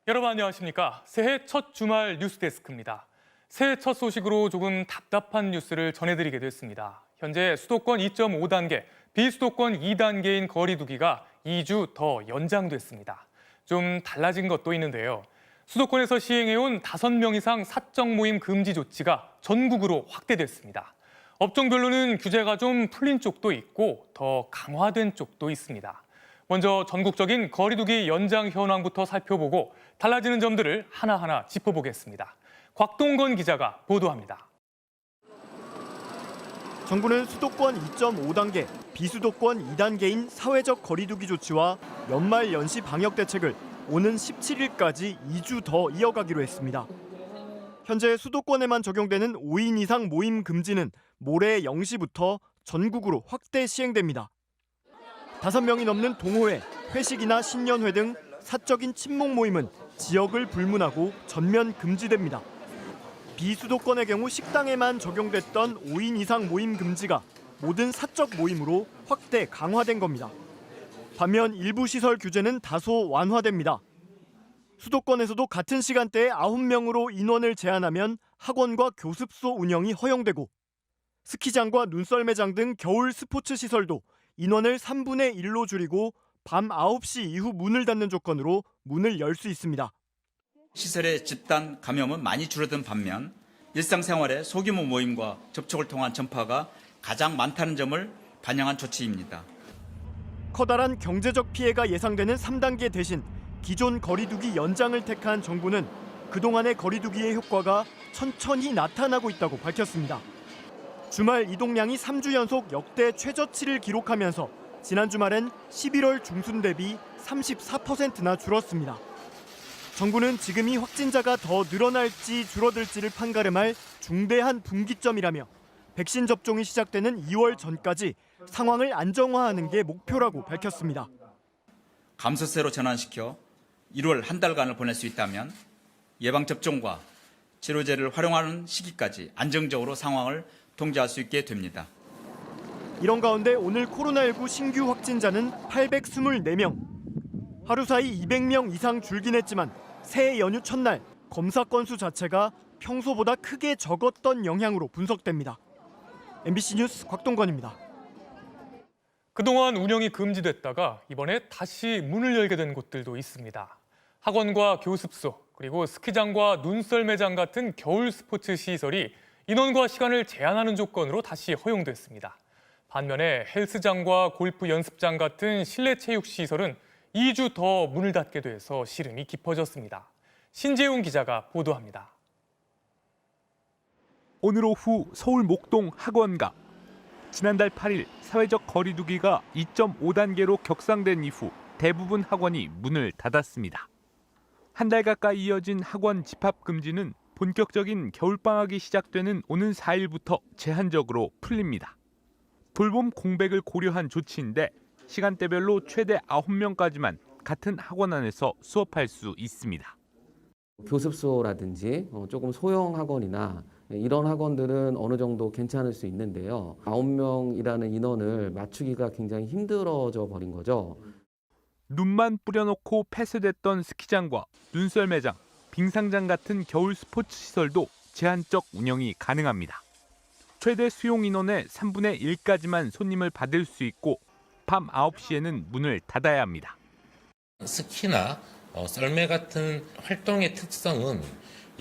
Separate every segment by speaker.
Speaker 1: 여러분 안녕하십니까? 새해 첫 주말 뉴스데스크입니다. 새해 첫 소식으로 조금 답답한 뉴스를 전해드리게 됐습니다. 현재 수도권 2.5단계, 비수도권 2단계인 거리 두기가 2주 더 연장됐습니다. 좀 달라진 것도 있는데요. 수도권에서 시행해온 5명 이상 사적 모임 금지 조치가 전국으로 확대됐습니다. 업종별로는 규제가 좀 풀린 쪽도 있고 더 강화된 쪽도 있습니다. 먼저 전국적인 거리두기 연장 현황부터 살펴보고 달라지는 점들을 하나하나 짚어보겠습니다. 곽동건 기자가 보도합니다.
Speaker 2: 정부는 수도권 2.5단계, 비수도권 2단계인 사회적 거리두기 조치와 연말 연시 방역 대책을 오는 17일까지 2주 더 이어가기로 했습니다. 현재 수도권에만 적용되는 5인 이상 모임 금지는 모레 0시부터 전국으로 확대 시행됩니다. 5명이 넘는 동호회, 회식이나 신년회 등 사적인 친목 모임은 지역을 불문하고 전면 금지됩니다. 비수도권의 경우 식당에만 적용됐던 5인 이상 모임 금지가 모든 사적 모임으로 확대 강화된 겁니다. 반면 일부 시설 규제는 다소 완화됩니다. 수도권에서도 같은 시간대에 9명으로 인원을 제한하면 학원과 교습소 운영이 허용되고 스키장과 눈썰매장 등 겨울 스포츠 시설도 인원을 3분의 1로 줄이고 밤 9시 이후 문을 닫는 조건으로 문을 열 수 있습니다.
Speaker 3: 시설의 집단 감염은 많이 줄어든 반면 일상생활의 소규모 모임과 접촉을 통한 전파가 가장 많다는 점을 반영한 조치입니다.
Speaker 2: 커다란 경제적 피해가 예상되는 3단계 대신 기존 거리두기 연장을 택한 정부는 그동안의 거리두기의 효과가 천천히 나타나고 있다고 밝혔습니다. 주말 이동량이 3주 연속 역대 최저치를 기록하면서 지난 주말엔 11월 중순 대비 34%나 줄었습니다. 정부는 지금이 확진자가 더 늘어날지 줄어들지를 판가름할 중대한 분기점이라며 백신 접종이 시작되는 2월 전까지 상황을 안정화하는 게 목표라고 밝혔습니다.
Speaker 3: 감소세로 전환시켜 1월 한 달간을 보낼 수 있다면 예방접종과 치료제를 활용하는 시기까지 안정적으로 상황을 통제할 수 있게 됩니다.
Speaker 2: 이런 가운데 오늘 코로나19 신규 확진자는 824명. 하루 사이 200명 이상 줄긴 했지만 새해 연휴 첫날 검사 건수 자체가 평소보다 크게 적었던 영향으로 분석됩니다. MBC 뉴스 곽동건입니다.
Speaker 1: 그동안 운영이 금지됐다가 이번에 다시 문을 열게 된 곳들도 있습니다. 학원과 교습소, 그리고 스키장과 눈썰매장 같은 겨울 스포츠 시설이 인원과 시간을 제한하는 조건으로 다시 허용됐습니다. 반면에 헬스장과 골프 연습장 같은 실내 체육 시설은 2주 더 문을 닫게 돼서 시름이 깊어졌습니다. 신재용 기자가 보도합니다.
Speaker 4: 오늘 오후 서울 목동 학원가. 지난달 8일 사회적 거리두기가 2.5단계로 격상된 이후 대부분 학원이 문을 닫았습니다. 한 달 가까이 이어진 학원 집합 금지는 본격적인 겨울방학이 시작되는 오는 4일부터 제한적으로 풀립니다. 돌봄 공백을 고려한 조치인데 시간대별로 최대 9명까지만 같은 학원 안에서 수업할 수 있습니다.
Speaker 5: 교습소라든지 조금 소형 학원이나 이런 학원들은 어느 정도 괜찮을 수 있는데요. 9명이라는 인원을 맞추기가 굉장히 힘들어져 버린 거죠.
Speaker 4: 눈만 뿌려놓고 폐쇄됐던 스키장과 눈썰매장, 빙상장 같은 겨울 스포츠 시설도 제한적 운영이 가능합니다. 최대 수용 인원의 3분의 1까지만 손님을 받을 수 있고 밤 9시에는 문을 닫아야 합니다.
Speaker 6: 스키나 썰매 같은 활동의 특성은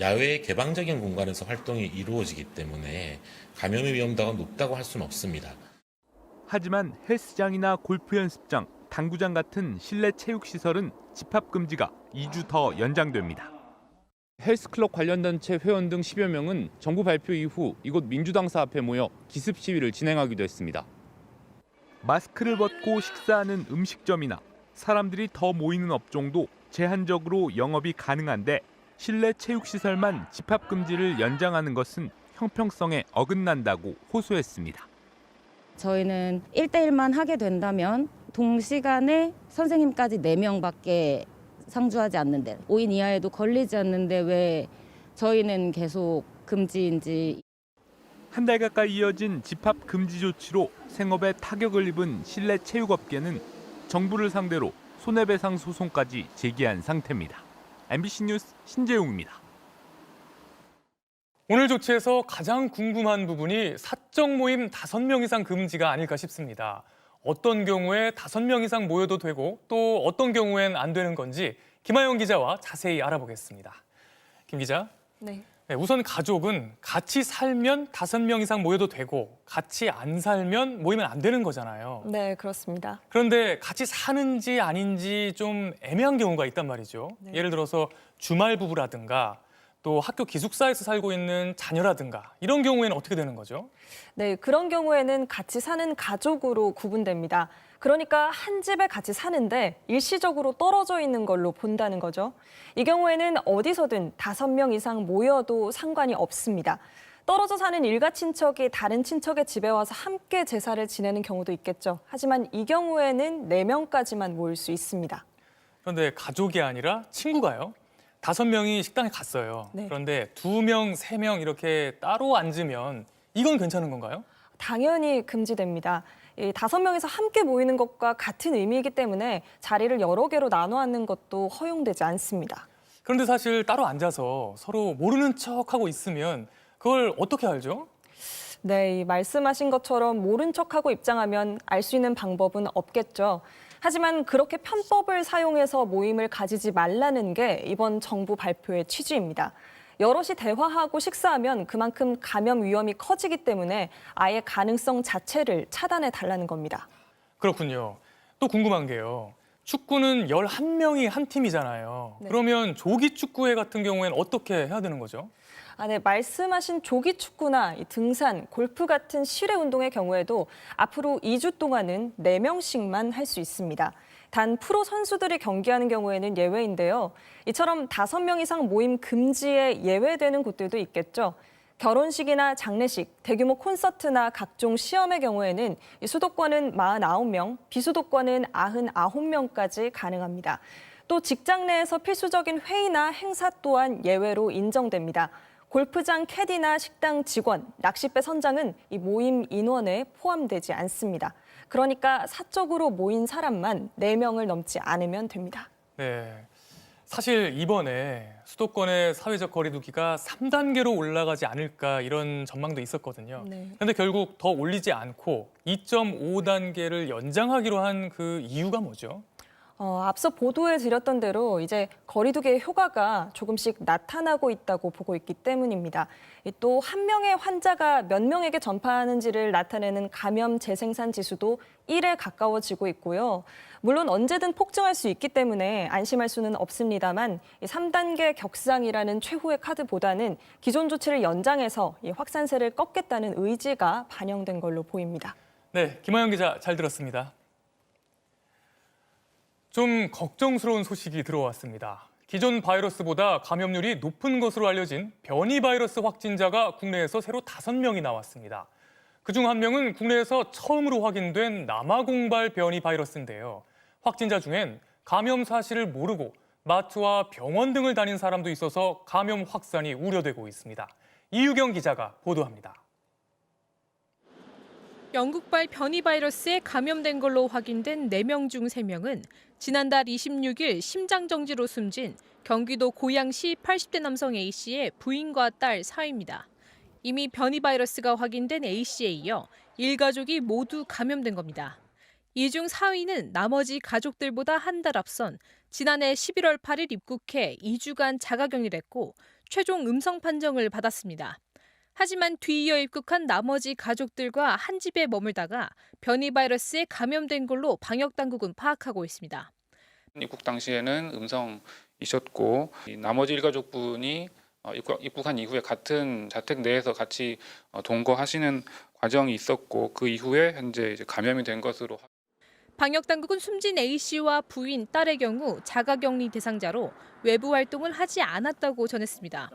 Speaker 6: 야외 개방적인 공간에서 활동이 이루어지기 때문에 감염의 위험도가 높다고 할 수는 없습니다.
Speaker 4: 하지만 헬스장이나 골프 연습장, 당구장 같은 실내 체육시설은 집합 금지가 2주 더 연장됩니다.
Speaker 7: 헬스클럽 관련 단체 회원 등 10여 명은 정부 발표 이후 이곳 민주당사 앞에 모여 기습 시위를 진행하기도 했습니다.
Speaker 4: 마스크를 벗고 식사하는 음식점이나 사람들이 더 모이는 업종도 제한적으로 영업이 가능한데 실내 체육시설만 집합 금지를 연장하는 것은 형평성에 어긋난다고 호소했습니다.
Speaker 8: 저희는 1대1만 하게 된다면 동시간에 선생님까지 4명밖에 상주하지 않는데 5인 이하에도 걸리지 않는데 왜 저희는 계속 금지인지.
Speaker 4: 한 달 가까이 이어진 집합 금지 조치로 생업에 타격을 입은 실내 체육업계는 정부를 상대로 손해배상 소송까지 제기한 상태입니다. MBC 뉴스 신재용입니다.
Speaker 1: 오늘 조치에서 가장 궁금한 부분이 사적 모임 5명 이상 금지가 아닐까 싶습니다. 어떤 경우에 5명 이상 모여도 되고 또 어떤 경우엔 안 되는 건지 김하영 기자와 자세히 알아보겠습니다. 김 기자.
Speaker 9: 네.
Speaker 1: 네, 우선 가족은 같이 살면 5명 이상 모여도 되고 같이 안 살면 모이면 안 되는 거잖아요.
Speaker 9: 네, 그렇습니다.
Speaker 1: 그런데 같이 사는지 아닌지 좀 애매한 경우가 있단 말이죠.
Speaker 9: 네.
Speaker 1: 예를 들어서 주말 부부라든가 또 학교 기숙사에서 살고 있는 자녀라든가 이런 경우에는 어떻게 되는 거죠?
Speaker 9: 네, 그런 경우에는 같이 사는 가족으로 구분됩니다. 그러니까 한 집에 같이 사는데 일시적으로 떨어져 있는 걸로 본다는 거죠. 이 경우에는 어디서든 5명 이상 모여도 상관이 없습니다. 떨어져 사는 일가 친척이 다른 친척의 집에 와서 함께 제사를 지내는 경우도 있겠죠. 하지만 이 경우에는 4명까지만 모일 수 있습니다.
Speaker 1: 그런데 가족이 아니라 친구가요. 5명이 식당에 갔어요.
Speaker 9: 네.
Speaker 1: 그런데 2명, 3명 이렇게 따로 앉으면 이건 괜찮은 건가요?
Speaker 9: 당연히 금지됩니다. 이 5명이서 함께 모이는 것과 같은 의미이기 때문에 자리를 여러 개로 나눠 앉는 것도 허용되지 않습니다.
Speaker 1: 그런데 사실 따로 앉아서 서로 모르는 척하고 있으면 그걸 어떻게 알죠?
Speaker 9: 네, 이 말씀하신 것처럼 모른 척하고 입장하면 알 수 있는 방법은 없겠죠. 하지만 그렇게 편법을 사용해서 모임을 가지지 말라는 게 이번 정부 발표의 취지입니다. 여럿이 대화하고 식사하면 그만큼 감염 위험이 커지기 때문에 아예 가능성 자체를 차단해 달라는 겁니다.
Speaker 1: 그렇군요. 또 궁금한 게요. 축구는 11명이 한 팀이잖아요.
Speaker 9: 네.
Speaker 1: 그러면 조기 축구회 같은 경우에는 어떻게 해야 되는 거죠?
Speaker 9: 네, 말씀하신 조기 축구나 등산, 골프 같은 실외 운동의 경우에도 앞으로 2주 동안은 4명씩만 할 수 있습니다. 단 프로 선수들이 경기하는 경우에는 예외인데요. 이처럼 5명 이상 모임 금지에 예외되는 곳들도 있겠죠. 결혼식이나 장례식, 대규모 콘서트나 각종 시험의 경우에는 수도권은 49명, 비수도권은 99명까지 가능합니다. 또 직장 내에서 필수적인 회의나 행사 또한 예외로 인정됩니다. 골프장 캐디나 식당 직원, 낚싯배 선장은 이 모임 인원에 포함되지 않습니다. 그러니까 사적으로 모인 사람만 4명을 넘지 않으면 됩니다.
Speaker 1: 네. 사실 이번에 수도권의 사회적 거리 두기가 3단계로 올라가지 않을까 이런 전망도 있었거든요.
Speaker 9: 네.
Speaker 1: 그런데 결국 더 올리지 않고 2.5단계를 연장하기로 한 그 이유가 뭐죠?
Speaker 9: 앞서 보도해 드렸던 대로 이제 거리두기의 효과가 조금씩 나타나고 있다고 보고 있기 때문입니다. 또 한 명의 환자가 몇 명에게 전파하는지를 나타내는 감염 재생산 지수도 1에 가까워지고 있고요. 물론 언제든 폭증할 수 있기 때문에 안심할 수는 없습니다만 3단계 격상이라는 최후의 카드보다는 기존 조치를 연장해서 이 확산세를 꺾겠다는 의지가 반영된 걸로 보입니다.
Speaker 1: 네, 김하영 기자 잘 들었습니다. 좀 걱정스러운 소식이 들어왔습니다. 기존 바이러스보다 감염률이 높은 것으로 알려진 변이 바이러스 확진자가 국내에서 새로 5명이 나왔습니다. 그중 1명은 국내에서 처음으로 확인된 남아공발 변이 바이러스인데요. 확진자 중엔 감염 사실을 모르고 마트와 병원 등을 다닌 사람도 있어서 감염 확산이 우려되고 있습니다. 이유경 기자가 보도합니다.
Speaker 10: 영국발 변이 바이러스에 감염된 걸로 확인된 4명 중 3명은 지난달 26일 심장정지로 숨진 경기도 고양시 80대 남성 A씨의 부인과 딸 사위입니다. 이미 변이 바이러스가 확인된 A씨에 이어 일가족이 모두 감염된 겁니다. 이 중 사위는 나머지 가족들보다 한 달 앞선 지난해 11월 8일 입국해 2주간 자가격리됐고 최종 음성 판정을 받았습니다. 하지만 뒤이어 입국한 나머지 가족들과 한 집에 머물다가 변이 바이러스에 감염된 걸로 방역당국은 파악하고 있습니다.
Speaker 11: 입국 당시에는 음성이셨고 나머지 일가족분이 입국한 이후에 같은 자택 내에서 같이 동거하시는 과정이 있었고 그 이후에 현재 이제 감염이 된 것으로.
Speaker 10: 방역당국은 숨진 A씨와 부인, 딸의 경우 자가격리 대상자로 외부 활동을 하지 않았다고 전했습니다.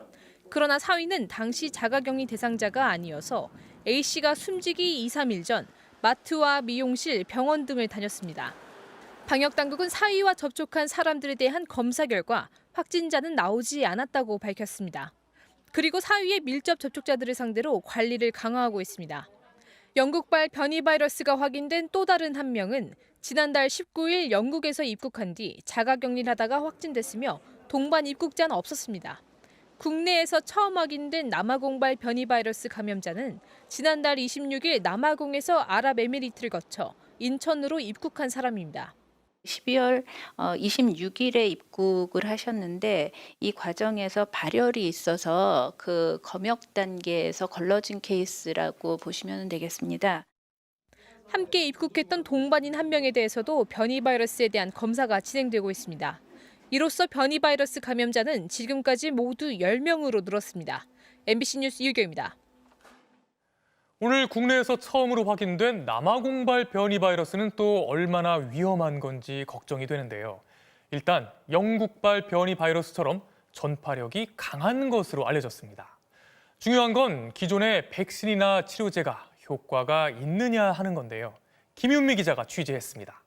Speaker 10: 그러나 사위는 당시 자가격리 대상자가 아니어서 A씨가 숨지기 2-3일 전 마트와 미용실, 병원 등을 다녔습니다. 방역당국은 사위와 접촉한 사람들에 대한 검사 결과 확진자는 나오지 않았다고 밝혔습니다. 그리고 사위의 밀접 접촉자들을 상대로 관리를 강화하고 있습니다. 영국발 변이 바이러스가 확인된 또 다른 1명은 지난달 19일 영국에서 입국한 뒤 자가격리를 하다가 확진됐으며 동반 입국자는 없었습니다. 국내에서 처음 확인된 남아공발 변이 바이러스 감염자는 지난달 26일 남아공에서 아랍에미리트를 거쳐 인천으로 입국한 사람입니다.
Speaker 12: 12월 26일에 입국을 하셨는데 이 과정에서 발열이 있어서 그 검역 단계에서 걸러진 케이스라고 보시면 되겠습니다.
Speaker 10: 함께 입국했던 동반인 한 명에 대해서도 변이 바이러스에 대한 검사가 진행되고 있습니다. 이로써 변이 바이러스 감염자는 지금까지 모두 10명으로 늘었습니다. MBC 뉴스 유경입니다.
Speaker 1: 오늘 국내에서 처음으로 확인된 남아공발 변이 바이러스는 또 얼마나 위험한 건지 걱정이 되는데요. 일단 영국발 변이 바이러스처럼 전파력이 강한 것으로 알려졌습니다. 중요한 건 기존의 백신이나 치료제가 효과가 있느냐 하는 건데요. 김윤미 기자가 취재했습니다.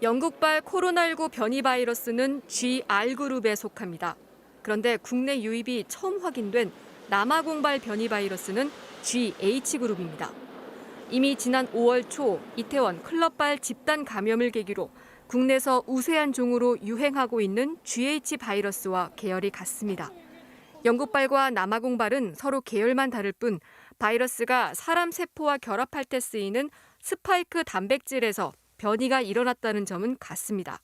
Speaker 13: 영국발 코로나19 변이 바이러스는 GR그룹에 속합니다. 그런데 국내 유입이 처음 확인된 남아공발 변이 바이러스는 GH그룹입니다. 이미 지난 5월 초 이태원 클럽발 집단 감염을 계기로 국내에서 우세한 종으로 유행하고 있는 GH 바이러스와 계열이 같습니다. 영국발과 남아공발은 서로 계열만 다를 뿐 바이러스가 사람 세포와 결합할 때 쓰이는 스파이크 단백질에서 변이가 일어났다는 점은 같습니다.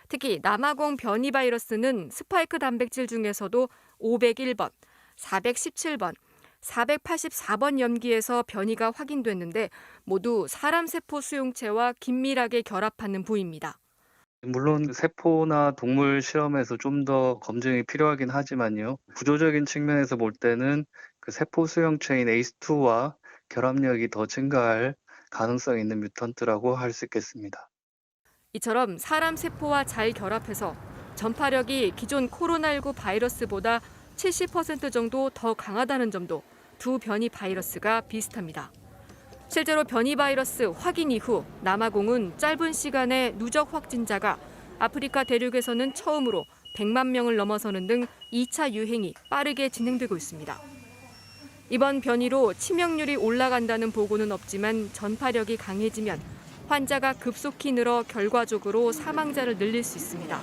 Speaker 13: 특히 남아공 변이 바이러스는 스파이크 단백질 중에서도 501번, 417번, 484번 염기에서 변이가 확인됐는데 모두 사람 세포 수용체와 긴밀하게 결합하는 부위입니다.
Speaker 14: 물론 세포나 동물 실험에서 좀 더 검증이 필요하긴 하지만요. 구조적인 측면에서 볼 때는 그 세포 수용체인 ACE2와 결합력이 더 증가할 가능성이 있는 뮤턴트라고 할 수 있겠습니다.
Speaker 13: 이처럼 사람 세포와 잘 결합해서 전파력이 기존 코로나19 바이러스보다 70% 정도 더 강하다는 점도 두 변이 바이러스가 비슷합니다. 실제로 변이 바이러스 확인 이후 남아공은 짧은 시간에 누적 확진자가 아프리카 대륙에서는 처음으로 100만 명을 넘어서는 등 2차 유행이 빠르게 진행되고 있습니다. 이번 변이로 치명률이 올라간다는 보고는 없지만 전파력이 강해지면 환자가 급속히 늘어 결과적으로 사망자를 늘릴 수 있습니다.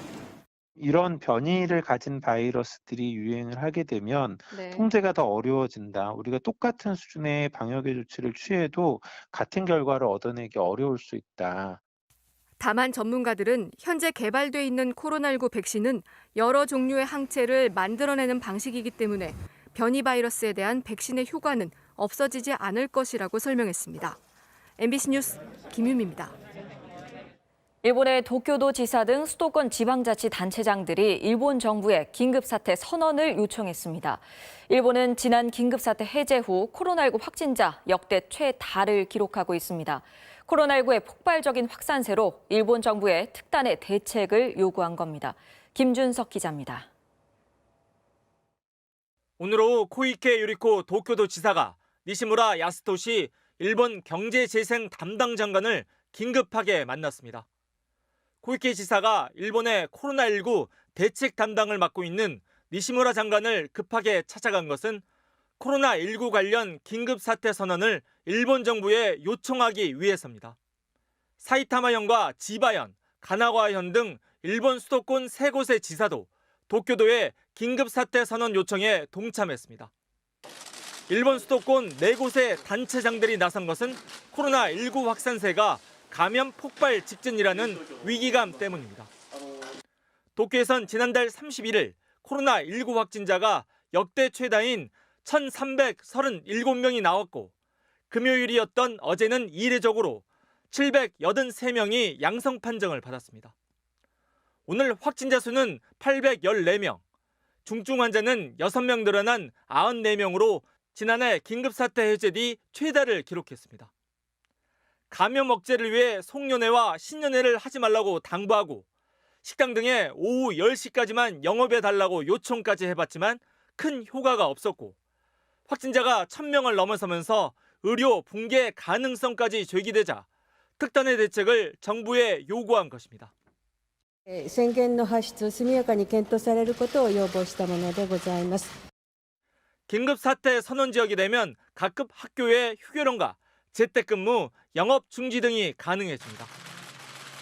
Speaker 15: 이런 변이를 가진 바이러스들이 유행을 하게 되면 통제가 더 어려워진다. 우리가 똑같은 수준의 방역의 조치를 취해도 같은 결과를 얻어내기 어려울 수 있다.
Speaker 13: 다만 전문가들은 현재 개발돼 있는 코로나19 백신은 여러 종류의 항체를 만들어내는 방식이기 때문에 변이 바이러스에 대한 백신의 효과는 없어지지 않을 것이라고 설명했습니다. MBC 뉴스 김유미입니다.
Speaker 9: 일본의 도쿄도 지사 등 수도권 지방자치단체장들이 일본 정부에 긴급사태 선언을 요청했습니다. 일본은 지난 긴급사태 해제 후 코로나19 확진자 역대 최다를 기록하고 있습니다. 코로나19의 폭발적인 확산세로 일본 정부에 특단의 대책을 요구한 겁니다. 김준석 기자입니다.
Speaker 16: 오늘 오후 코이케 유리코 도쿄도 지사가 니시무라 야스토시 일본 경제재생 담당 장관을 긴급하게 만났습니다. 코이케 지사가 일본의 코로나19 대책 담당을 맡고 있는 니시무라 장관을 급하게 찾아간 것은 코로나19 관련 긴급사태 선언을 일본 정부에 요청하기 위해서입니다. 사이타마현과 지바현, 가나가와현 등 일본 수도권 3곳의 지사도 도쿄도의 긴급사태 선언 요청에 동참했습니다. 일본 수도권 4곳의 단체장들이 나선 것은 코로나19 확산세가 감염 폭발 직전이라는 위기감 때문입니다. 도쿄에선 지난달 31일 코로나19 확진자가 역대 최다인 1,337명이 나왔고 금요일이었던 어제는 이례적으로 783명이 양성 판정을 받았습니다. 오늘 확진자 수는 814명, 중증 환자는 6명 늘어난 94명으로 지난해 긴급사태 해제 뒤 최다를 기록했습니다. 감염 억제를 위해 송년회와 신년회를 하지 말라고 당부하고 식당 등에 오후 10시까지만 영업해달라고 요청까지 해봤지만 큰 효과가 없었고 확진자가 1,000명을 넘어서면서 의료 붕괴 가능성까지 제기되자 특단의 대책을 정부에 요구한 것입니다.
Speaker 17: 宣言の発出速やかに検討されることを要望したものでございます。
Speaker 16: 긴급사태 선언 지역이 되면 각급 학교의 휴교령과 재택근무, 영업 중지 등이 가능해집니다.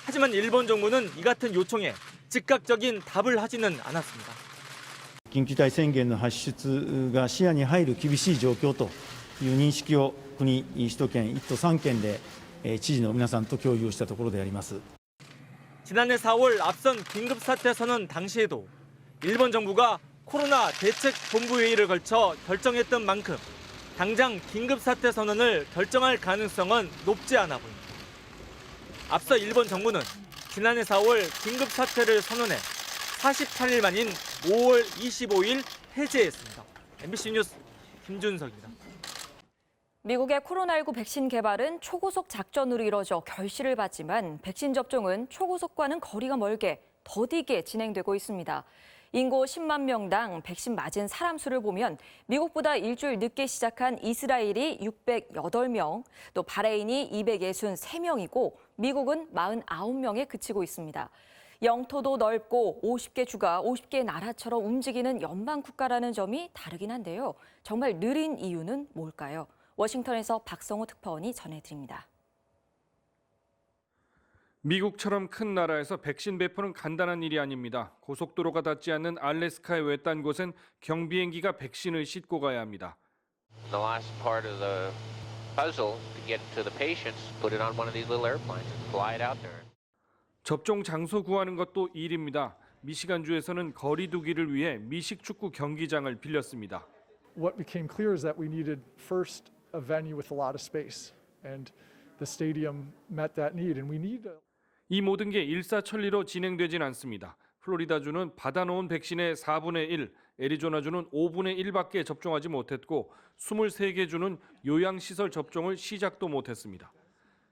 Speaker 16: 하지만 일본 정부는 이 같은 요청에 즉각적인 답을 하지는 않았습니다.
Speaker 18: 緊急事態宣言の発出が視野に入る厳しい状況という認識を国、首都圏1都3県で知事の皆さんと共有したところであります。
Speaker 16: 지난해 4월 앞선 긴급사태 선언 당시에도 일본 정부가 코로나 대책본부회의를 걸쳐 결정했던 만큼 당장 긴급사태 선언을 결정할 가능성은 높지 않아 보입니다. 앞서 일본 정부는 지난해 4월 긴급사태를 선언해 48일 만인 5월 25일 해제했습니다. MBC 뉴스 김준석입니다.
Speaker 9: 미국의 코로나19 백신 개발은 초고속 작전으로 이뤄져 결실을 봤지만 백신 접종은 초고속과는 거리가 멀게 더디게 진행되고 있습니다. 인구 10만 명당 백신 맞은 사람 수를 보면 미국보다 일주일 늦게 시작한 이스라엘이 608명, 또 바레인이 263명이고 미국은 49명에 그치고 있습니다. 영토도 넓고 50개 주가 50개 나라처럼 움직이는 연방 국가라는 점이 다르긴 한데요. 정말 느린 이유는 뭘까요? 워싱턴에서 박성호 특파원이 전해드립니다.
Speaker 19: 미국처럼 큰 나라에서 백신 배포는 간단한 일이 아닙니다. 고속도로가 닿지 않는 알래스카의 외딴 곳엔 경비행기가 백신을 싣고 가야 합니다.
Speaker 20: The last part of the puzzle to get to the patients, put it on one of these little airplanes and fly it out there.
Speaker 19: 접종 장소 구하는 것도 일입니다. 미시간주에서는 거리 두기를 위해 미식 축구 경기장을 빌렸습니다.
Speaker 21: What became clear is that we needed first a venue with a lot of space, and the stadium met that need, and we need
Speaker 19: 이 모든 게 일사천리로 진행되진 않습니다. 플로리다주는 받아놓은 백신의 4분의 1, 애리조나주는 5분의 1밖에 접종하지 못했고 23개 주는 요양시설 접종을 시작도 못했습니다.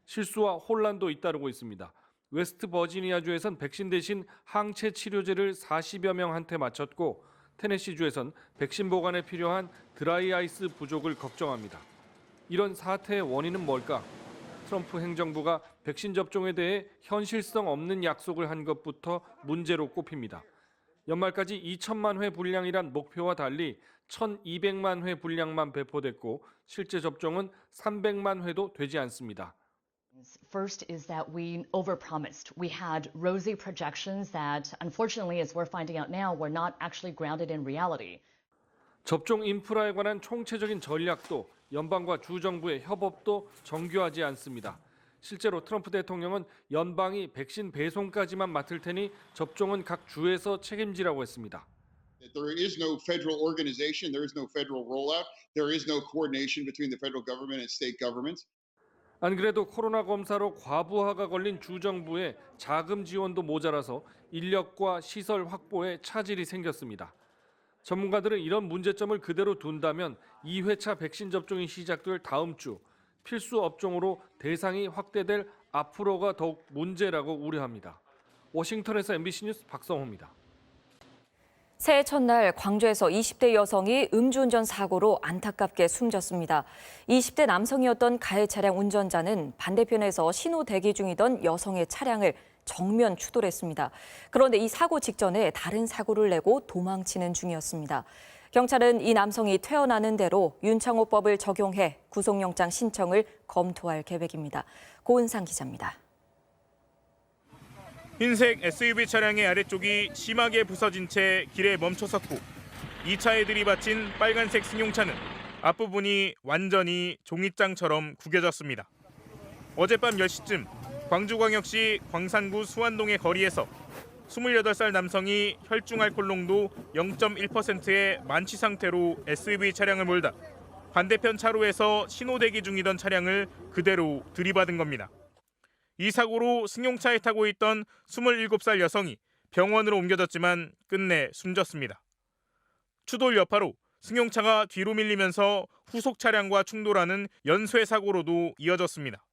Speaker 19: 실수와 혼란도 잇따르고 있습니다. 웨스트 버지니아주에선 백신 대신 항체 치료제를 40여 명한테 맞췄고 테네시주에선 백신 보관에 필요한 드라이 아이스 부족을 걱정합니다. 이런 사태의 원인은 뭘까? 트럼프 행정부가 백신 접종에 대해 현실성 없는 약속을 한 것부터 문제로 꼽힙니다. 연말까지 2천만 회 분량이란 목표와 달리 1,200만 회 분량만 배포됐고 실제 접종은 300만 회도 되지 않습니다.
Speaker 22: First is that we overpromised. We had rosy projections that, unfortunately, as we're finding out now, were not actually grounded in reality.
Speaker 19: 접종 인프라에 관한 총체적인 전략도 연방과 주 정부의 협업도 정교하지 않습니다. 실제로 트럼프 대통령은 연방이 백신 배송까지만 맡을 테니 접종은 각 주에서 책임지라고 했습니다.
Speaker 23: There is no federal organization, there is no federal rollout, there is no coordination between the federal government and state governments.
Speaker 19: 안 그래도 코로나 검사로 과부하가 걸린 주 정부의 자금 지원도 모자라서 인력과 시설 확보에 차질이 생겼습니다. 전문가들은 이런 문제점을 그대로 둔다면 2회차 백신 접종이 시작될 다음 주 필수 업종으로 대상이 확대될 앞으로가 더욱 문제라고 우려합니다. 워싱턴에서 MBC 뉴스 박성호입니다.
Speaker 9: 새해 첫날 광주에서 20대 여성이 음주운전 사고로 안타깝게 숨졌습니다. 20대 남성이었던 가해 차량 운전자는 반대편에서 신호 대기 중이던 여성의 차량을 정면 추돌했습니다. 그런데 이 사고 직전에 다른 사고를 내고 도망치는 중이었습니다. 경찰은 이 남성이 퇴원하는 대로 윤창호법을 적용해 구속영장 신청을 검토할 계획입니다. 고은상 기자입니다.
Speaker 24: 흰색 SUV 차량의 아래쪽이 심하게 부서진 채 길에 멈춰섰고 이 차에 들이받친 빨간색 승용차는 앞부분이 완전히 종이장처럼 구겨졌습니다. 어젯밤 10시쯤 광주광역시 광산구 수완동의 거리에서 28살 남성이 혈중 알코올 농도 0.1%의 만취 상태로 SUV 차량을 몰다 반대편 차로에서 신호 대기 중이던 차량을 그대로 들이받은 겁니다. 이 사고로 승용차에 타고 있던 27살 여성이 병원으로 옮겨졌지만 끝내 숨졌습니다. 추돌 여파로 승용차가 뒤로 밀리면서 후속 차량과 충돌하는 연쇄 사고로도 이어졌습니다.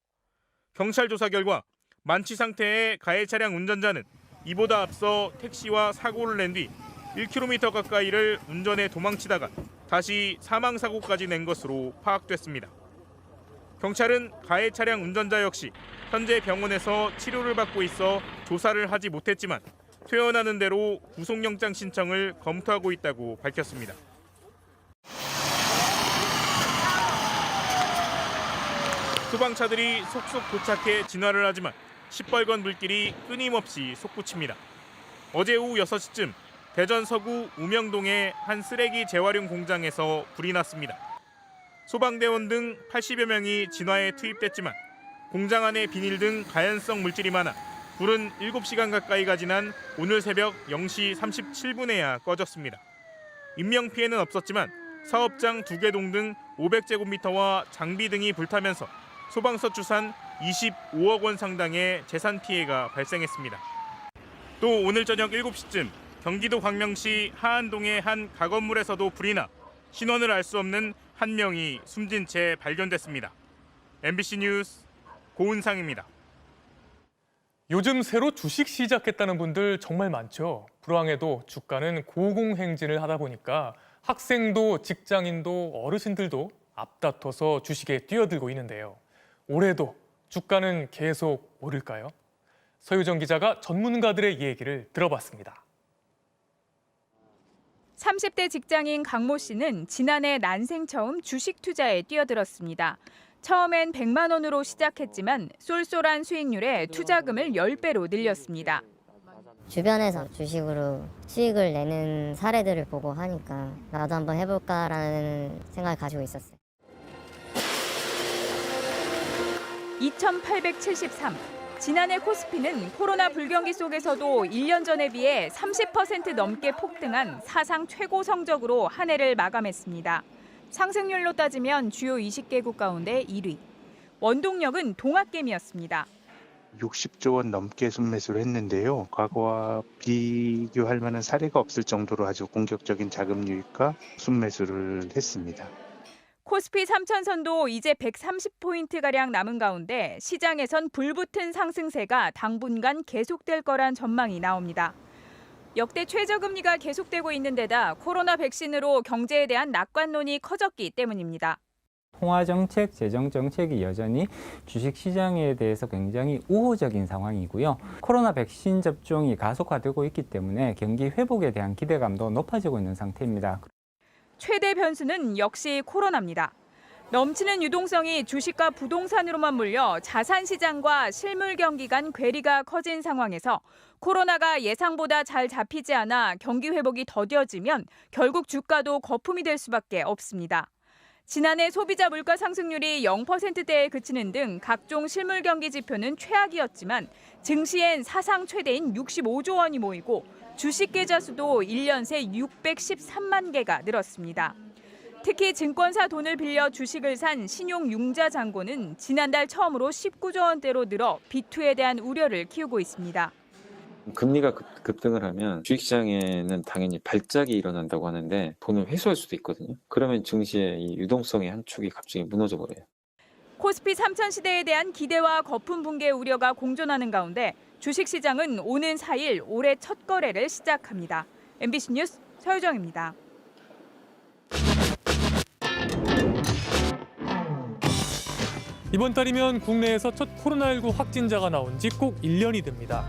Speaker 24: 경찰 조사 결과 만취 상태의 가해 차량 운전자는 이보다 앞서 택시와 사고를 낸 뒤 1km 가까이를 운전해 도망치다가 다시 사망사고까지 낸 것으로 파악됐습니다. 경찰은 가해 차량 운전자 역시 현재 병원에서 치료를 받고 있어 조사를 하지 못했지만 퇴원하는 대로 구속영장 신청을 검토하고 있다고 밝혔습니다. 소방차들이 속속 도착해 진화를 하지만 시뻘건 불길이 끊임없이 솟구칩니다. 어제 오후 6시쯤 대전 서구 우명동의 한 쓰레기 재활용 공장에서 불이 났습니다. 소방대원 등 80여 명이 진화에 투입됐지만 공장 안에 비닐 등 가연성 물질이 많아 불은 7시간 가까이가 지난 오늘 새벽 0시 37분에야 꺼졌습니다. 인명피해는 없었지만 사업장 2개 등 500제곱미터와 장비 등이 불타면서 소방서 추산 25억 원 상당의 재산 피해가 발생했습니다. 또 오늘 저녁 7시쯤 경기도 광명시 하안동의 한 가건물에서도 불이 나 신원을 알 수 없는 한 명이 숨진 채 발견됐습니다. MBC 뉴스 고은상입니다.
Speaker 1: 요즘 새로 주식 시작했다는 분들 정말 많죠. 불황에도 주가는 고공행진을 하다 보니까 학생도 직장인도 어르신들도 앞다퉈서 주식에 뛰어들고 있는데요. 올해도 주가는 계속 오를까요? 서유정 기자가 전문가들의 얘기를 들어봤습니다.
Speaker 2: 30대 직장인 강모 씨는 지난해 난생 처음 주식 투자에 뛰어들었습니다. 처음엔 100만 원으로 시작했지만 쏠쏠한 수익률에 투자금을 10배로 늘렸습니다.
Speaker 3: 주변에서 주식으로 수익을 내는 사례들을 보고 하니까 나도 한번 해볼까라는 생각을 가지고 있었어요.
Speaker 2: 2873. 지난해 코스피는 코로나 불경기 속에서도 1년 전에 비해 30% 넘게 폭등한 사상 최고 성적으로 한 해를 마감했습니다. 상승률로 따지면 주요 20개국 가운데 1위. 원동력은 동학개미였습니다.
Speaker 5: 60조 원 넘게 순매수를 했는데요. 과거와 비교할 만한 사례가 없을 정도로 아주 공격적인 자금 유입과 순매수를 했습니다.
Speaker 2: 코스피 3000선도 이제 130포인트가량 남은 가운데 시장에선 불붙은 상승세가 당분간 계속될 거란 전망이 나옵니다. 역대 최저금리가 계속되고 있는 데다 코로나 백신으로 경제에 대한 낙관론이 커졌기 때문입니다.
Speaker 6: 통화정책, 재정정책이 여전히 주식시장에 대해서 굉장히 우호적인 상황이고요. 코로나 백신 접종이 가속화되고 있기 때문에 경기 회복에 대한 기대감도 높아지고 있는 상태입니다.
Speaker 2: 최대 변수는 역시 코로나입니다. 넘치는 유동성이 주식과 부동산으로만 몰려 자산 시장과 실물 경기 간 괴리가 커진 상황에서 코로나가 예상보다 잘 잡히지 않아 경기 회복이 더뎌지면 결국 주가도 거품이 될 수밖에 없습니다. 지난해 소비자 물가 상승률이 0%대에 그치는 등 각종 실물 경기 지표는 최악이었지만 증시엔 사상 최대인 65조 원이 모이고 주식 계좌 수도 1년 새 613만 개가 늘었습니다. 특히 증권사 돈을 빌려 주식을 산 신용융자 잔고는 지난달 처음으로 19조 원대로 늘어 비투에 대한 우려를 키우고 있습니다.
Speaker 25: 금리가 급등을 하면 주식시장에는 당연히 발작이 일어난다고 하는데 돈을 회수할 수도 있거든요. 그러면 증시의 이 유동성의 한 축이 갑자기 무너져 버려요.
Speaker 2: 코스피 3000 시대에 대한 기대와 거품 붕괴 우려가 공존하는 가운데 주식시장은 오는 4일 올해 첫 거래를 시작합니다. MBC 뉴스 서유정입니다.
Speaker 1: 이번 달이면 국내에서 첫 코로나19 확진자가 나온 지 꼭 1년이 됩니다.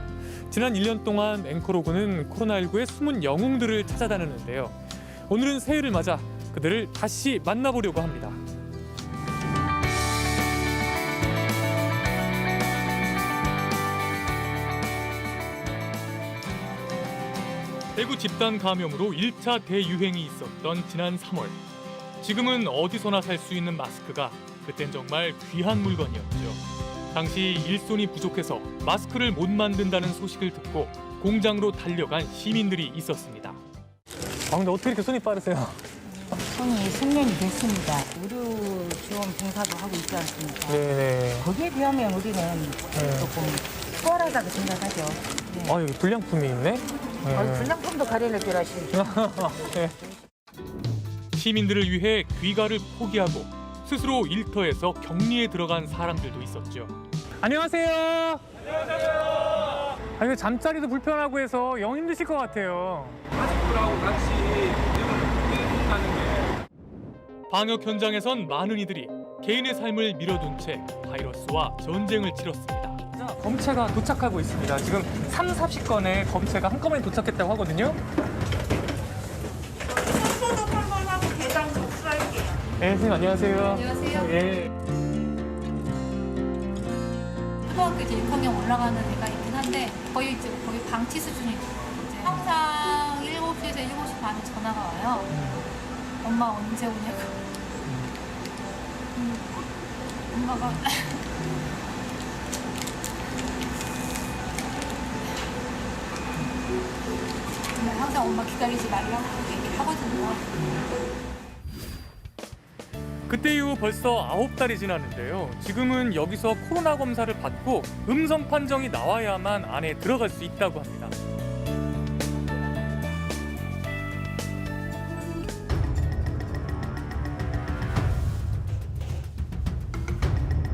Speaker 1: 지난 1년 동안 앵커로그는 코로나19의 숨은 영웅들을 찾아다녔는데요. 오늘은 새해를 맞아 그들을 다시 만나보려고 합니다. 대구 집단 감염으로 1차 대유행이 있었던 지난 3월. 지금은 어디서나 살 수 있는 마스크가 그땐 정말 귀한 물건이었죠. 당시 일손이 부족해서 마스크를 못 만든다는 소식을 듣고 공장으로 달려간 시민들이 있었습니다. 근데 어떻게 이렇게 손이 빠르세요?
Speaker 26: 손이 10년이 됐습니다. 의료 지원 봉사도 하고 있지 않습니까?
Speaker 1: 네네.
Speaker 26: 거기에 비하면 우리는 조금 수월하다고 생각하죠. 네.
Speaker 1: 여기 불량품이 있네?
Speaker 26: 불량품도 가려낼 줄 아시죠?
Speaker 1: 네. 시민들을 위해 귀가를 포기하고 스스로 일터에서 격리에 들어간 사람들도 있었죠. 안녕하세요. 안녕하세요. 이거 잠자리도 불편하고 해서 영 힘드실 것 같아요. 가족들하고 같이 하는 게. 방역 현장에선 많은 이들이 개인의 삶을 밀어둔 채 바이러스와 전쟁을 치렀습니다. 검체가 도착하고 있습니다. 지금 30-40건의 검체가 한꺼번에 도착했다고 하거든요. 네, 선생님 안녕하세요.
Speaker 27: 안녕하세요.
Speaker 1: 예.
Speaker 27: 초등학교 이제 6학년 올라가는 애가 있긴 한데 거의 방치 수준이고 이제
Speaker 4: 전화가 와요. 엄마 언제 오냐고. 엄마가 항상 엄마 기다리지 말라고 얘기를 하거든요.
Speaker 1: 그때 이후 벌써 9달이 지났는데요. 지금은 여기서 코로나 검사를 받고 음성 판정이 나와야만 안에 들어갈 수 있다고 합니다.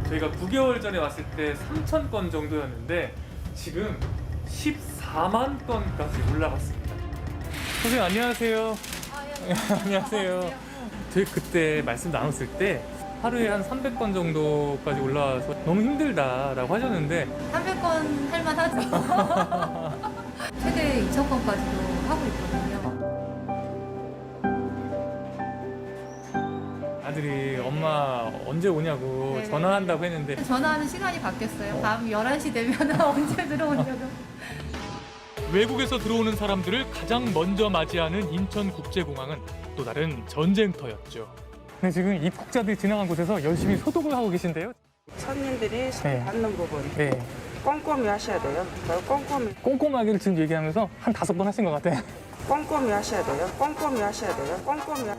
Speaker 1: 저희가 9개월 전에 왔을 때 3,000건 정도였는데 지금 14만 건까지 올라갔습니다. 선생님 안녕하세요. 안녕하세요. 저희 그때 말씀 나눴을 때 하루에 한 300건 정도까지 올라와서 너무 힘들다라고 하셨는데
Speaker 4: 300건 할만하죠. 최대 2,000건까지도 하고 있거든요.
Speaker 1: 아들이 엄마 언제 오냐고
Speaker 4: 네.
Speaker 1: 전화한다고 했는데
Speaker 4: 전화하는 시간이 바뀌었어요. 밤 11시 되면 언제 들어오냐고.
Speaker 1: 외국에서 들어오는 사람들을 가장 먼저 맞이하는 인천국제공항은 또 다른 전쟁터였죠. 근데 지금 입국자들이 지나간 곳에서 열심히 소독을 하고 계신데요.
Speaker 7: 손님들이 받는 부분
Speaker 1: 네.
Speaker 7: 꼼꼼히 하셔야 돼요. 꼼꼼히
Speaker 1: 꼼꼼하기를 지금 얘기하면서 한 5번 하신 것 같아요.
Speaker 7: 꼼꼼히 하셔야 돼요. 꼼꼼히 하셔야 돼요. 꼼꼼히.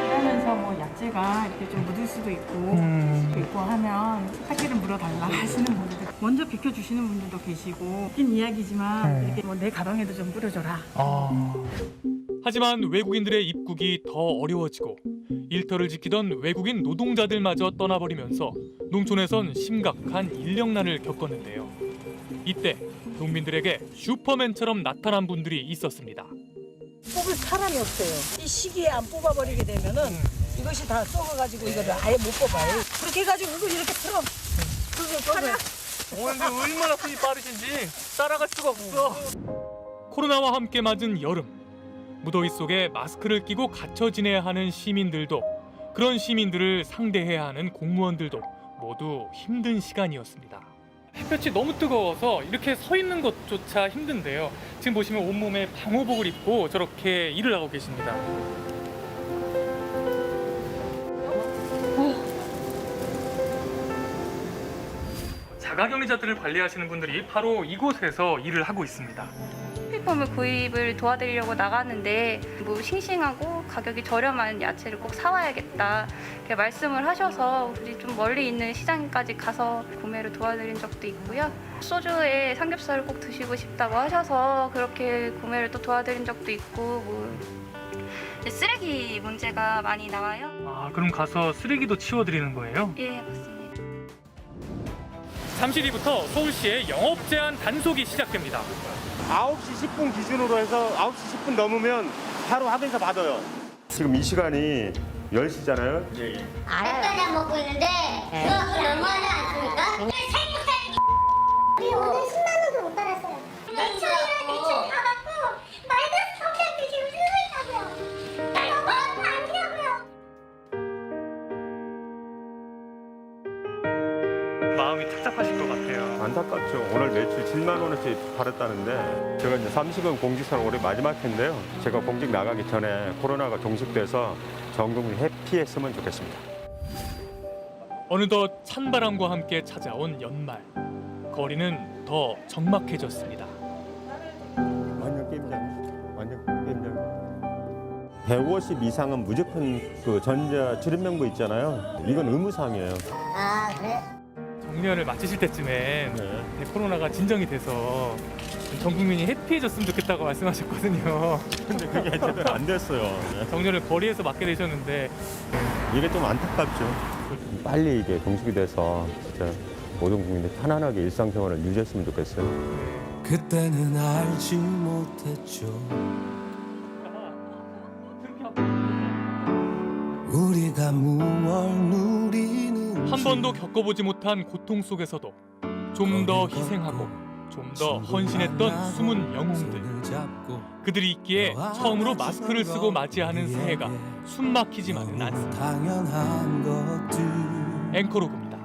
Speaker 4: 일하면서 뭐 야채가 이렇게 좀 묻을 수도 있고 하면 파기를 물어달라 하시는 분들도 먼저 비켜주시는 분들도 계시고 웃긴 이야기지만 이렇게 뭐 내 가방에도 좀 뿌려줘라.
Speaker 1: 하지만 외국인들의 입국이 더 어려워지고 일터를 지키던 외국인 노동자들마저 떠나버리면서 농촌에선 심각한 인력난을 겪었는데요. 이때 농민들에게 슈퍼맨처럼 나타난 분들이 있었습니다.
Speaker 8: 뽑을 사람이 없어요. 이 시기에 안 뽑아버리게 되면은 이것이 다 썩어가지고 이거를 아예 못 뽑아요. 그렇게 해가지고 이거 이렇게 풀어. 그거 팔아.
Speaker 1: 오는데 얼마나 손이 빠르신지 따라갈 수가 없어. 코로나와 함께 맞은 여름. 무더위 속에 마스크를 끼고 갇혀 지내야 하는 시민들도 그런 시민들을 상대해야 하는 공무원들도 모두 힘든 시간이었습니다. 햇볕이 너무 뜨거워서 이렇게 서 있는 것조차 힘든데요. 지금 보시면 온몸에 방호복을 입고 저렇게 일을 하고 계십니다. 자가격리자들을 관리하시는 분들이 바로 이곳에서 일을 하고 있습니다.
Speaker 10: 식품을 구입을 도와드리려고 나갔는데 뭐 싱싱하고 가격이 저렴한 야채를 꼭 사와야겠다 이렇게 말씀을 하셔서 우리 좀 멀리 있는 시장까지 가서 구매를 도와드린 적도 있고요. 소주에 삼겹살을 꼭 드시고 싶다고 하셔서 그렇게 구매를 또 도와드린 적도 있고 뭐 쓰레기 문제가 많이 나와요.
Speaker 1: 아, 그럼 가서 쓰레기도 치워드리는 거예요?
Speaker 10: 예, 맞습니다.
Speaker 1: 잠시 뒤부터 서울시의 영업 제한 단속이 시작됩니다.
Speaker 11: 9시 10분 기준으로 해서 9시 10분 넘으면 바로 확인서 받아요. 지금 이 시간이 10시잖아요. 예.
Speaker 12: 아랫간장 먹고 있는데 그거 돈 얼마나 안 씁니까? 우리 오늘 10만 원도 못 받았어요. 내천이랑 내천 다 받고 마이너스 성장비 지금 쓰고 있다고요. 너무한 거 아니냐고요.
Speaker 1: 마음이 착잡하실 것 같아요.
Speaker 11: 안타깝죠. 오늘 매출 7만 원어치 벌었다는데 제가 이제 30은 공직선 올해 마지막 해인데요. 제가 공직 나가기 전에 코로나가 종식돼서 전 국민이 해피했으면 좋겠습니다.
Speaker 1: 어느덧 찬바람과 함께 찾아온 연말. 거리는 더 적막해졌습니다.
Speaker 11: 완전 게임장. 완전 게임장. 150 이상은 무조건 그 전자 출입명부 있잖아요. 이건 의무사항이에요.
Speaker 12: 아 그래?
Speaker 1: 정년을 마치실 때쯤엔 코로나가 진정이 돼서 전 국민이 해피해졌으면 좋겠다고 말씀하셨거든요.
Speaker 11: 근데 그게 제대로 안 됐어요.
Speaker 1: 정년을 거리에서 맞게 되셨는데
Speaker 11: 이게 좀 안타깝죠. 빨리 이게 종식이 돼서 진짜 모든 국민이 편안하게 일상생활을 유지했으면 좋겠어요.
Speaker 27: 그때는 알지 못했죠. 우리가 무얼 누리는
Speaker 1: 한 번도 겪어보지 못한 고통 속에서도 좀 더 희생하고 좀 더 헌신했던 숨은 영웅들. 그들이 있기에 처음으로 마스크를 쓰고 맞이하는 새해가 숨막히지만은 않습니다.
Speaker 27: 당연한 것들.
Speaker 1: 앵커로그입니다.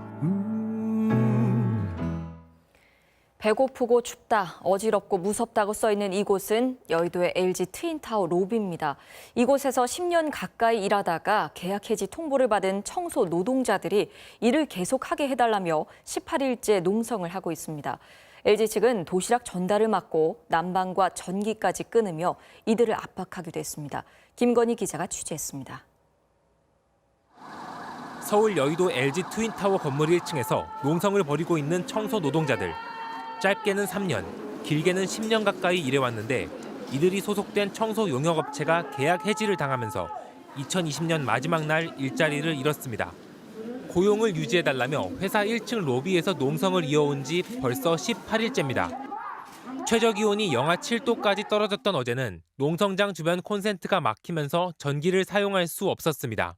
Speaker 9: 배고프고 춥다, 어지럽고 무섭다고 써있는 이곳은 여의도의 LG 트윈타워 로비입니다. 이곳에서 10년 가까이 일하다가 계약 해지 통보를 받은 청소 노동자들이 일을 계속하게 해달라며 18일째 농성을 하고 있습니다. LG 측은 도시락 전달을 막고 난방과 전기까지 끊으며 이들을 압박하기도 했습니다. 김건희 기자가 취재했습니다.
Speaker 13: 서울 여의도 LG 트윈타워 건물 1층에서 농성을 벌이고 있는 청소 노동자들. 짧게는 3년, 길게는 10년 가까이 일해왔는데 이들이 소속된 청소 용역업체가 계약 해지를 당하면서 2020년 마지막 날 일자리를 잃었습니다. 고용을 유지해달라며 회사 1층 로비에서 농성을 이어온 지 벌써 18일째입니다. 최저기온이 영하 7도까지 떨어졌던 어제는 농성장 주변 콘센트가 막히면서 전기를 사용할 수 없었습니다.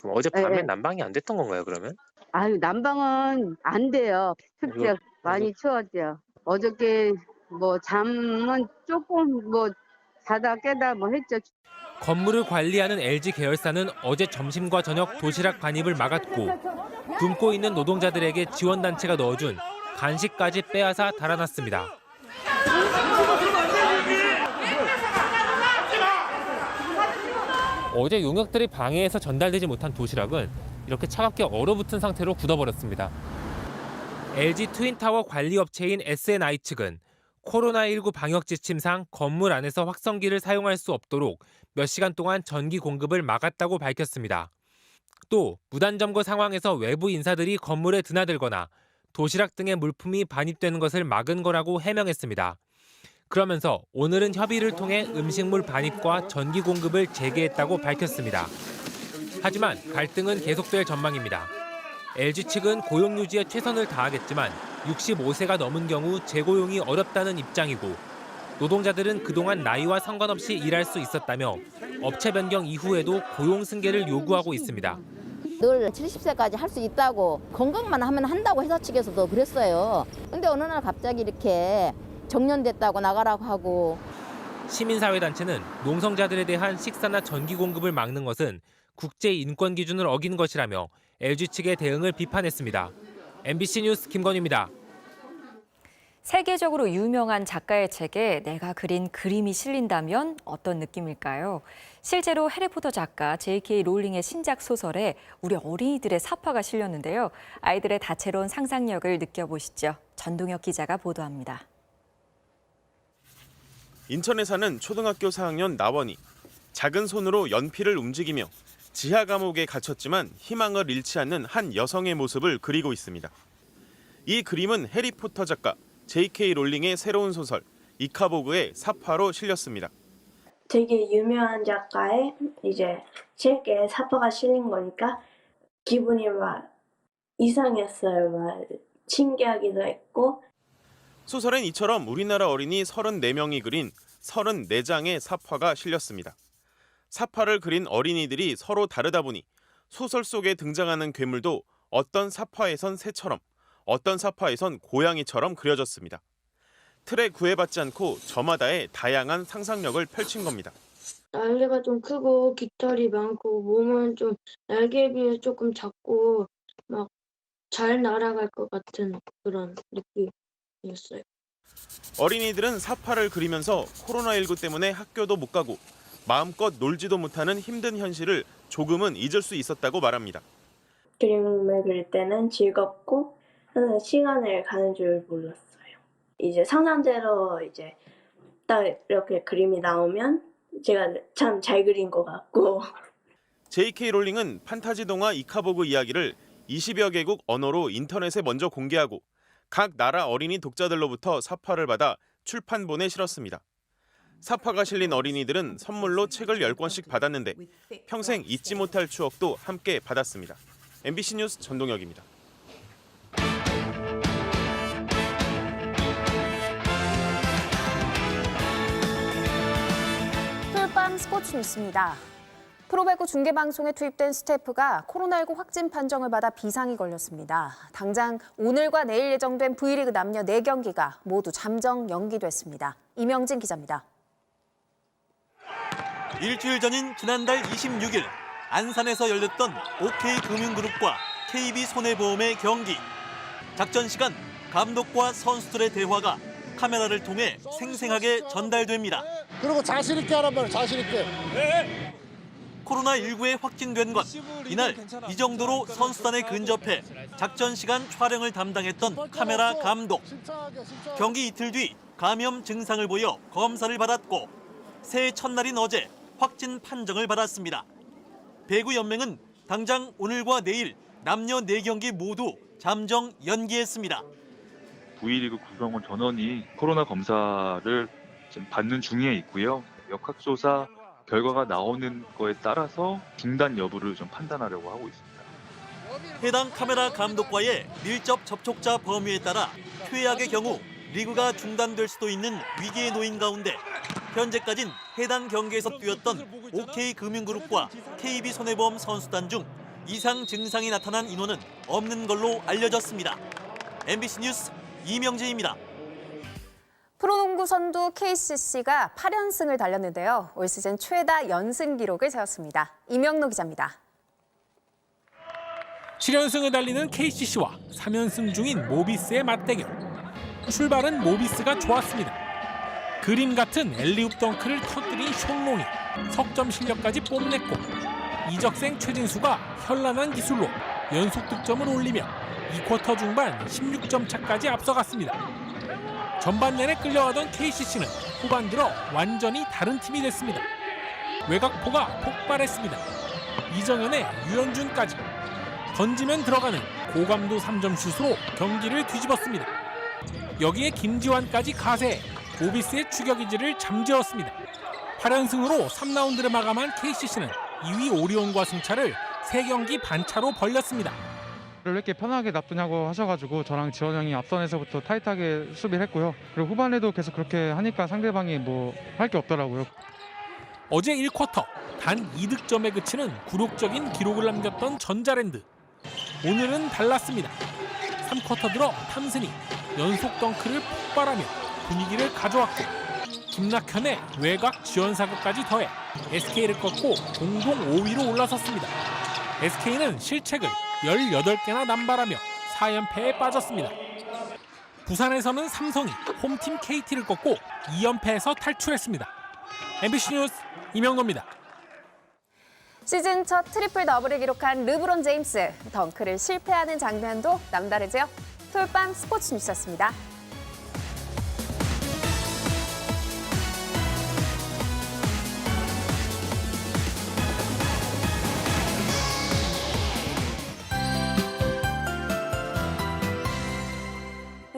Speaker 14: 어젯밤에 난방이 안 됐던 건가요, 그러면?
Speaker 15: 아유, 난방은 안 돼요. 춥죠. 많이 추웠죠. 어저께 잠은 조금 자다 깨다 했죠.
Speaker 13: 건물을 관리하는 LG 계열사는 어제 점심과 저녁 도시락 반입을 막았고 굶고 있는 노동자들에게 지원단체가 넣어준 간식까지 빼앗아 달아났습니다. 어제 용역들이 방해해서 전달되지 못한 도시락은 이렇게 차갑게 얼어붙은 상태로 굳어버렸습니다. LG 트윈타워 관리업체인 SNI 측은 코로나19 방역 지침상 건물 안에서 확성기를 사용할 수 없도록 몇 시간 동안 전기 공급을 막았다고 밝혔습니다. 또 무단점거 상황에서 외부 인사들이 건물에 드나들거나 도시락 등의 물품이 반입되는 것을 막은 거라고 해명했습니다. 그러면서 오늘은 협의를 통해 음식물 반입과 전기 공급을 재개했다고 밝혔습니다. 하지만 갈등은 계속될 전망입니다. LG 측은 고용 유지에 최선을 다하겠지만 65세가 넘은 경우 재고용이 어렵다는 입장이고 노동자들은 그동안 나이와 상관없이 일할 수 있었다며 업체 변경 이후에도 고용 승계를 요구하고 있습니다.
Speaker 16: 늘 70세까지 할 수 있다고 건강만 하면 한다고 회사 측에서도 그랬어요. 근데 어느 날 갑자기 이렇게 정년됐다고 나가라고 하고.
Speaker 13: 시민사회단체는 농성자들에 대한 식사나 전기 공급을 막는 것은 국제 인권 기준을 어긴 것이라며 LG 측의 대응을 비판했습니다. MBC 뉴스 김건희입니다.
Speaker 9: 세계적으로 유명한 작가의 책에 내가 그린 그림이 실린다면 어떤 느낌일까요? 실제로 해리포터 작가 J.K. 롤링의 신작 소설에 우리 어린이들의 사파가 실렸는데요. 아이들의 다채로운 상상력을 느껴보시죠. 전동혁 기자가 보도합니다.
Speaker 17: 인천에 사는 초등학교 4학년 나원이 작은 손으로 연필을 움직이며 지하 감옥에 갇혔지만 희망을 잃지 않는 한 여성의 모습을 그리고 있습니다. 이 그림은 해리포터 작가 J.K. 롤링의 새로운 소설 이카보그의 사파로 실렸습니다.
Speaker 18: 되게 유명한 작가의 책에 사파가 실린 거니까 기분이 막 이상했어요. 막 신기하기도 했고.
Speaker 17: 소설엔 이처럼 우리나라 어린이 34명이 그린 34장의 사파가 실렸습니다. 사파를 그린 어린이들이 서로 다르다 보니 소설 속에 등장하는 괴물도 어떤 사파에선 새처럼 어떤 사파에선 고양이처럼 그려졌습니다. 틀에 구애받지 않고 저마다의 다양한 상상력을 펼친 겁니다.
Speaker 20: 날개가 좀 크고 깃털이 많고 몸은 좀 날개에 비해 조금 작고 막 잘 날아갈 것 같은 그런 느낌이었어요.
Speaker 17: 어린이들은 사파를 그리면서 코로나19 때문에 학교도 못 가고 마음껏 놀지도 못하는 힘든 현실을 조금은 잊을 수 있었다고 말합니다.
Speaker 18: 그림을 그릴 때는 즐겁고 시간을 가는 줄 몰랐어요. 이제 상상대로 딱 이렇게 그림이 나오면 제가 참 잘 그린 것 같고.
Speaker 17: J.K. 롤링은 판타지 동화 이카보그 이야기를 20여 개국 언어로 인터넷에 먼저 공개하고 각 나라 어린이 독자들로부터 사파를 받아 출판본에 실었습니다. 사파가 실린 어린이들은 선물로 책을 10권씩 받았는데 평생 잊지 못할 추억도 함께 받았습니다. MBC 뉴스 전동혁입니다.
Speaker 28: 풀빵 스포츠 뉴스입니다. 프로배구 중계방송에 투입된 스태프가 코로나19 확진 판정을 받아 비상이 걸렸습니다. 당장 오늘과 내일 예정된 V리그 남녀 4경기가 모두 잠정 연기됐습니다. 이명진 기자입니다.
Speaker 29: 일주일 전인 지난달 26일 안산에서 열렸던 OK금융그룹과 KB손해보험의 경기. 작전 시간 감독과 선수들의 대화가 카메라를 통해 생생하게 전달됩니다.
Speaker 3: 그리고 자신 있게 하란 말이에요. 자신 있게. 네.
Speaker 29: 코로나19에 확진된 건 이날 이 정도로 선수단에 근접해 작전 시간 촬영을 담당했던 카메라 감독. 경기 이틀 뒤 감염 증상을 보여 검사를 받았고 새해 첫날인 어제 확진 판정을 받았습니다. 배구연맹은 당장 오늘과 내일 남녀 4경기 모두 잠정 연기했습니다.
Speaker 5: V리그 구성원 전원이 코로나 검사를 지금 받는 중에 있고요. 역학조사 결과가 나오는 거에 따라서 중단 여부를 좀 판단하려고 하고 있습니다.
Speaker 29: 해당 카메라 감독과의 밀접 접촉자 범위에 따라 최악의 경우 리그가 중단될 수도 있는 위기에 놓인 가운데 현재까진 해당 경기에서 뛰었던 OK금융그룹과 KB손해보험 선수단 중 이상 증상이 나타난 인원은 없는 걸로 알려졌습니다. MBC 뉴스 이명재입니다.
Speaker 28: 프로농구 선두 KCC가 8연승을 달렸는데요. 올 시즌 최다 연승 기록을 세웠습니다. 이명노 기자입니다.
Speaker 13: 7연승을 달리는 KCC와 3연승 중인 모비스의 맞대결. 출발은 모비스가 좋았습니다. 그림 같은 엘리웁 덩크를 터뜨린 숀롱이 석점 실력까지 뽐냈고 이적생 최진수가 현란한 기술로 연속 득점을 올리며 2쿼터 중반 16점 차까지 앞서갔습니다. 전반 내내 끌려가던 KCC는 후반 들어 완전히 다른 팀이 됐습니다. 외곽포가 폭발했습니다. 이정현의 유현준까지 던지면 들어가는 고감도 3점 슛으로 경기를 뒤집었습니다. 여기에 김지환까지 가세해 모비스의 추격이지를 잠재웠습니다. 8연승으로 3라운드를 마감한 KCC는 2위 오리온과 승차를 3경기 반차로 벌렸습니다.
Speaker 6: 왜 이렇게 편하게 놔두냐고 하셔가지고 저랑 지원 형이 앞선에서부터 타이트하게 수비를 했고요. 그리고 후반에도 계속 그렇게 하니까 상대방이 뭐 할 게 없더라고요.
Speaker 13: 어제 1쿼터 단 2득점에 그치는 굴욕적인 기록을 남겼던 전자랜드. 오늘은 달랐습니다. 3쿼터 들어 탐슨이 연속 덩크를 폭발하며 분위기를 가져왔고 김낙현의 외곽 지원 사격까지 더해 SK를 꺾고 공동 5위로 올라섰습니다. SK는 실책을 18개나 남발하며 4연패에 빠졌습니다. 부산에서는 삼성이 홈팀 KT를 꺾고 2연패에서 탈출했습니다. MBC 뉴스 이명노입니다.
Speaker 28: 시즌 첫 트리플 더블을 기록한 르브론 제임스. 덩크를 실패하는 장면도 남다르죠. 토요일 밤 스포츠 뉴스였습니다.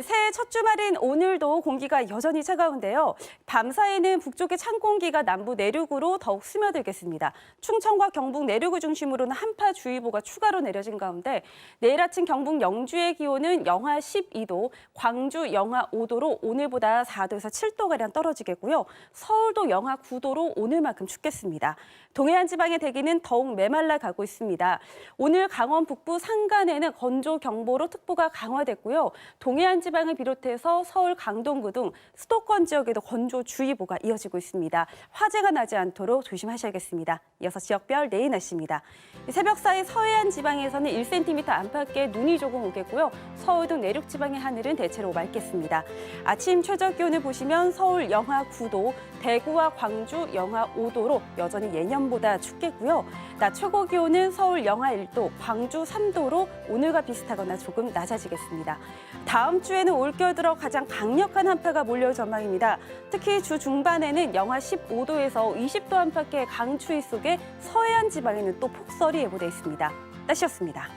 Speaker 19: 새해 첫 주말인 오늘도 공기가 여전히 차가운데요. 밤사이는 북쪽의 찬 공기가 남부 내륙으로 더욱 스며들겠습니다. 충청과 경북 내륙을 중심으로는 한파주의보가 추가로 내려진 가운데 내일 아침 경북 영주의 기온은 영하 12도, 광주 영하 5도로 오늘보다 4도에서 7도가량 떨어지겠고요. 서울도 영하 9도로 오늘만큼 춥겠습니다. 동해안 지방의 대기는 더욱 메말라 가고 있습니다. 오늘 강원 북부 산간에는 건조경보로 특보가 강화됐고요. 동해안 지방을 비롯해서 서울, 강동구 등 수도권 지역에도 건조주의보가 이어지고 있습니다. 화재가 나지 않도록 조심하셔야겠습니다. 이어서 지역별 내일 날씨입니다. 새벽 사이 서해안 지방에서는 1cm 안팎의 눈이 조금 오겠고요. 서울 등 내륙 지방의 하늘은 대체로 맑겠습니다. 아침 최저 기온을 보시면 서울 영하 9도, 대구와 광주 영하 5도로 여전히 예년보다 춥겠고요. 낮 최고 기온은 서울 영하 1도, 광주 3도로 오늘과 비슷하거나 조금 낮아지겠습니다. 다음 주에는 올겨울 들어 가장 강력한 한파가 몰려올 전망입니다. 특히 주 중반에는 영하 15도에서 20도 안팎의 강추위 속에 서해안 지방에는 또 폭설이 예보돼 있습니다. 날씨였습니다.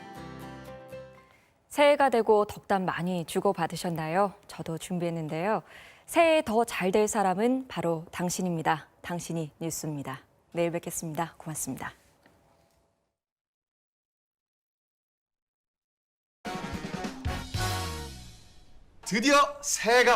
Speaker 28: 새해가 되고 덕담 많이 주고받으셨나요? 저도 준비했는데요. 새해 더 잘 될 사람은 바로 당신입니다. 당신이 뉴스입니다. 내일 뵙겠습니다. 고맙습니다.
Speaker 21: 드디어 새해가